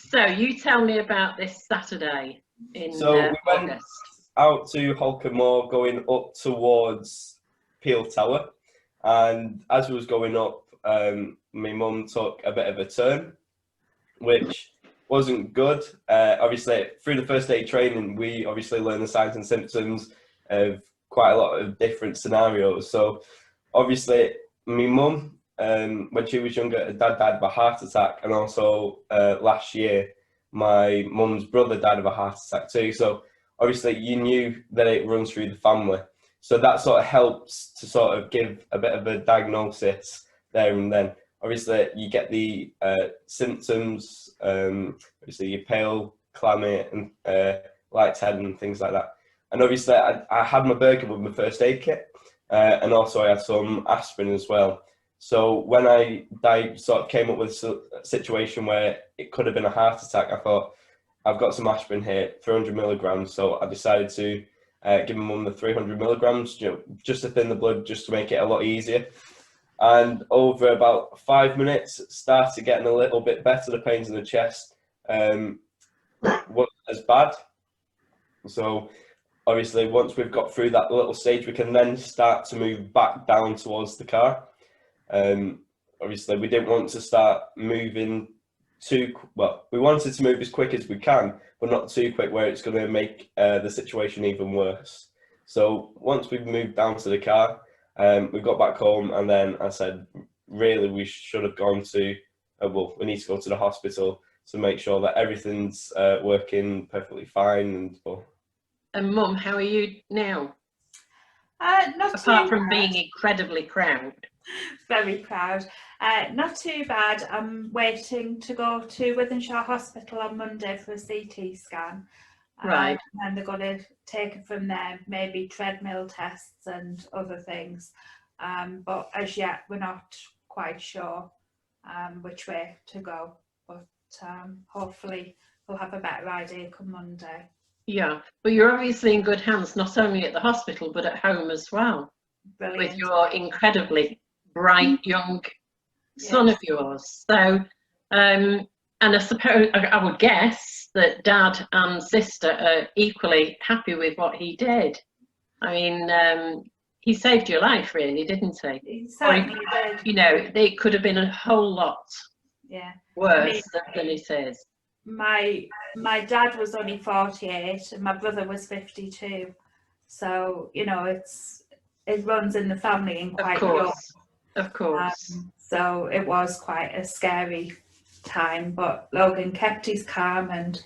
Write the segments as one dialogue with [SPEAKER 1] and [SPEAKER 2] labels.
[SPEAKER 1] So you tell me about this Saturday in
[SPEAKER 2] So we went
[SPEAKER 1] August.
[SPEAKER 2] out to Holcombe Moor, going up towards Peel Tower, and as we was going up, my mum took a bit of a turn, which wasn't good. Obviously, through the first aid training, we obviously learned the signs and symptoms of quite a lot of different scenarios. So obviously, my mum, when she was younger, her dad died of a heart attack, and also last year, my mum's brother died of a heart attack too. So obviously, you knew that it runs through the family. So that sort of helps to sort of give a bit of a diagnosis there and then. Obviously, you get the symptoms. Obviously, you're pale, clammy, and lightheaded, and things like that. And obviously, I had my burger with my first aid kit, and also I had some aspirin as well. So when I sort of came up with a situation where it could have been a heart attack, I thought, I've got some aspirin here, 300 milligrams. So I decided to give my mum the 300 milligrams, just to thin the blood, just to make it a lot easier. And over about 5 minutes, started getting a little bit better. The pains in the chest wasn't as bad. So obviously, once we've got through that little stage, we can then start to move back down towards the car. Obviously, we didn't want to start moving we wanted to move as quick as we can, but not too quick where it's going to make the situation even worse. So once we've moved down to the car, we got back home, and then I said, really, we should have gone to, we need to go to the hospital to make sure that everything's working perfectly fine.
[SPEAKER 1] And Mum, how are you now?
[SPEAKER 3] Apart
[SPEAKER 1] from being incredibly proud.
[SPEAKER 3] Very proud. Not too bad. I'm waiting to go to Wythenshawe Hospital on Monday for a CT scan.
[SPEAKER 1] Right.
[SPEAKER 3] And they're going to take it from there, maybe treadmill tests and other things. But as yet, we're not quite sure which way to go. But hopefully we'll have a better idea come Monday.
[SPEAKER 1] Yeah, but you're obviously in good hands, not only at the hospital, but at home as well.
[SPEAKER 3] Brilliant.
[SPEAKER 1] With your incredibly bright young son of yours. So, and I suppose, I would guess that Dad and sister are equally happy with what he did. I mean, he saved your life, really, didn't he?
[SPEAKER 3] He certainly did.
[SPEAKER 1] You know, it could have been a whole lot worse than it is.
[SPEAKER 3] My dad was only 48 and my brother was 52. So, you know, it runs in the family in quite young.
[SPEAKER 1] Of course.
[SPEAKER 3] So it was quite a scary time, but Logan kept his calm and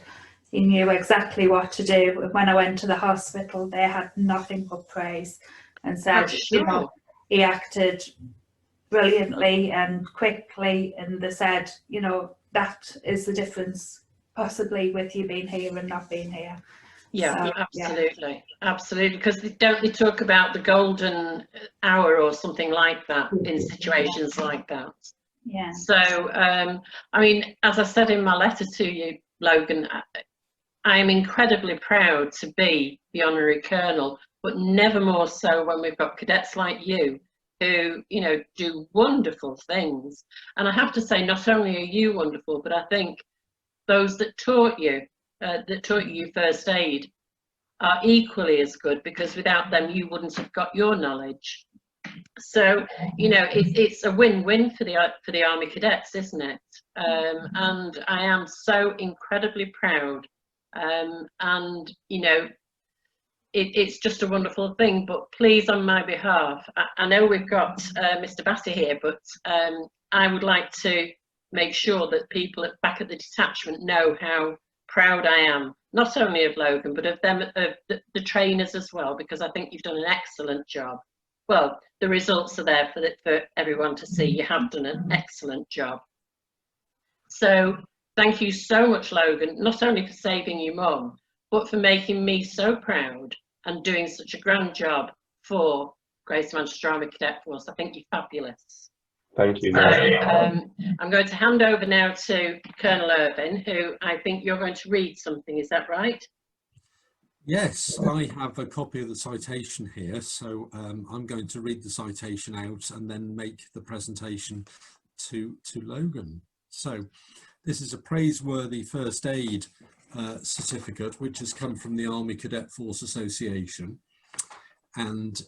[SPEAKER 3] he knew exactly what to do. When I went to the hospital, they had nothing but praise and said, you know, he acted brilliantly and quickly, and they said, you know, that is the difference possibly with you being here and not being here.
[SPEAKER 1] Yeah, so, absolutely, absolutely. Because don't they talk about the golden hour or something like that in situations like that?
[SPEAKER 3] Yeah.
[SPEAKER 1] So, I mean, as I said in my letter to you, Logan, I am incredibly proud to be the honorary colonel, but never more so when we've got cadets like you who, you know, do wonderful things. And I have to say, not only are you wonderful, but I think those that taught you first aid are equally as good, because without them you wouldn't have got your knowledge. So, you know, it's a win-win for the Army Cadets, isn't it? And I am so incredibly proud. And, you know, it's just a wonderful thing. But please, on my behalf, I know we've got Mr. Bassey here, but I would like to make sure that people back at the detachment know how proud I am, not only of Logan, but of them, of the trainers as well, because I think you've done an excellent job. Well, the results are there for everyone to see. You have done an excellent job. So thank you so much, Logan, not only for saving your mum, but for making me so proud and doing such a grand job for Grace Manchester Army Cadet Force. I think you're fabulous.
[SPEAKER 2] Thank you.
[SPEAKER 1] So, I'm going to hand over now to Colonel Irvine, who I think you're going to read something. Is that right?
[SPEAKER 4] Yes, I have a copy of the citation here, so I'm going to read the citation out and then make the presentation to Logan. So, This is a praiseworthy first aid certificate, which has come from the Army Cadet Force Association. And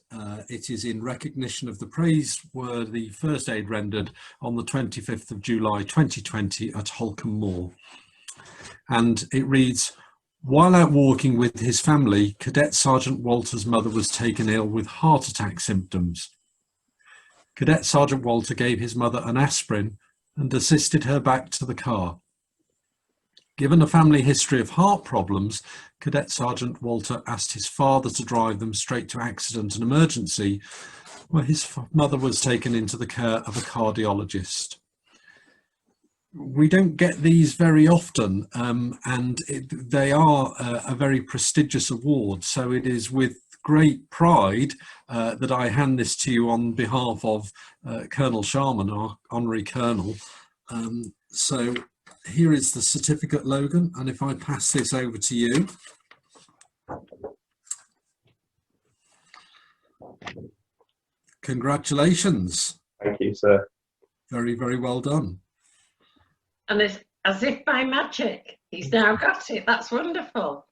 [SPEAKER 4] it is in recognition of the praiseworthy first aid rendered on the 25th of July 2020 at Holcombe Moor. And it reads, while out walking with his family, Cadet Sergeant Walter's mother was taken ill with heart attack symptoms. Cadet Sergeant Walter gave his mother an aspirin and assisted her back to the car. Given a family history of heart problems, Cadet Sergeant Walter asked his father to drive them straight to accident and emergency, where his mother was taken into the care of a cardiologist. We don't get these very often, and they are a very prestigious award, so it is with great pride that I hand this to you on behalf of Colonel Sharman, our Honorary Colonel. So here is the certificate, Logan, and if I pass this over to you. Congratulations.
[SPEAKER 2] Thank you, sir.
[SPEAKER 4] Very, very well done.
[SPEAKER 1] And it's as if by magic, he's now got it. That's wonderful.